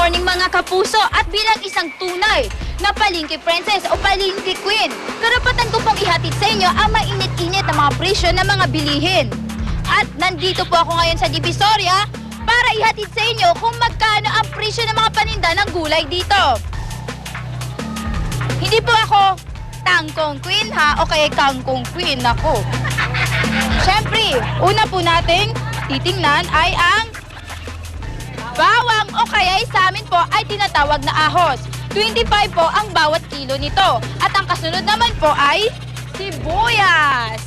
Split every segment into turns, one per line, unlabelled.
morning mga kapuso, at bilang isang tunay na palengke princess o palengke queen, karapatan ko pong ihatid sa inyo ang mainit-init na mga presyo ng mga bilihin. At nandito po ako ngayon sa Divisoria para ihatid sa inyo kung magkano ang presyo ng mga paninda ng gulay dito. Hindi po ako tangkong queen ha, o kaya kangkong queen ako. Siyempre, una po nating titingnan ay ang bawang o kaya sa amin po ay tinatawag na ahos. 25 po ang bawat kilo nito. At ang kasunod naman po ay sibuyas.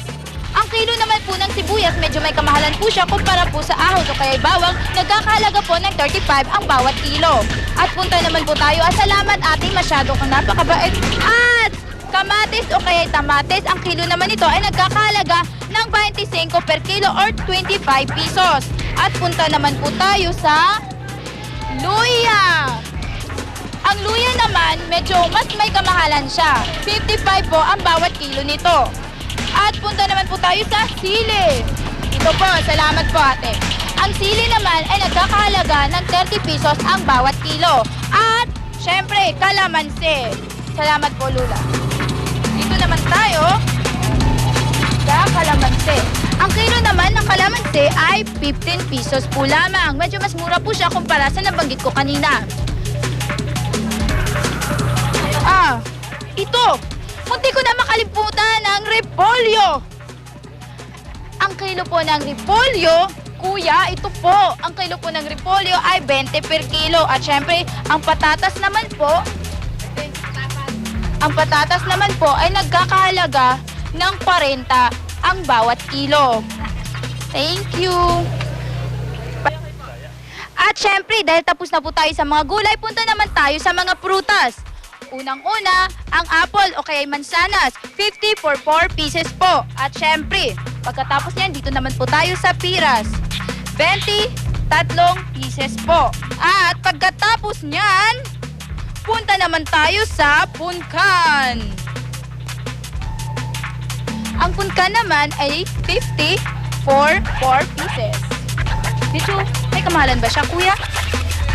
Ang kilo naman po ng sibuyas, medyo may kamahalan po siya kumpara po sa ahos o kaya bawang. Nagkakahalaga po ng 35 ang bawat kilo. At punta naman po tayo. Salamat ating masyado kang napakabait. At kamatis o kaya tamates, ang kilo naman nito ay nagkakahalaga ng 25 per kilo or 25 pesos. At punta naman po tayo sa luya. Ang luya naman, medyo mas may kamahalan siya. 55 po ang bawat kilo nito. At punta naman po tayo sa sili. Ito po, salamat po ate. Ang sili naman ay nagkakahalaga ng 30 pesos ang bawat kilo. At, syempre, kalamansi. Salamat po, Lula. Dito naman tayo sa kalamansi. Ang kilo naman ng kalamansi ay 15 pesos po lamang. Medyo mas mura po siya kumpara sa nabanggit ko kanina. Ito! Munti ko na makalimutan ang repolyo. Ang kilo po ng repolyo, kuya, ito po. Ang kilo po ng repolyo ay 20 per kilo. At syempre, ang patatas naman po ay nagkakahalaga ng 40 ang bawat kilo. Thank you. At syempre, dahil tapos na po tayo sa mga gulay, punta naman tayo sa mga prutas. Unang-una, ang apple o kaya mansanas, 50 for 4 pieces po. At syempre, pagkatapos niyan, dito naman po tayo sa piras. 20, 3 pieces po. At pagkatapos niyan, punta naman tayo sa punkan. Ang punkan naman ay 50 for 4 pieces. Dito, may kamahalan ba siya, kuya?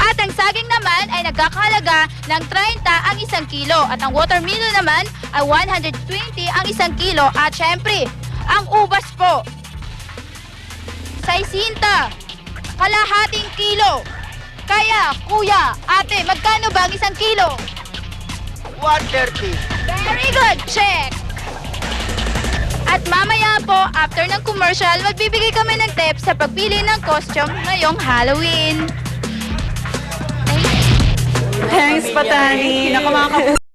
At ang saging naman ay nagkakahalaga ng 30 ang isang kilo. At ang watermelon naman ay 120 ang isang kilo. At syempre, ang ubas po, 60, kalahating kilo. Kaya, kuya, ate, magkano ba ang isang kilo?
130.
Very good, check! At mamaya po, after ng commercial, magbibigay kami ng tips sa pagpili ng costume ngayong Halloween.
Thanks, Patani. Naku, mga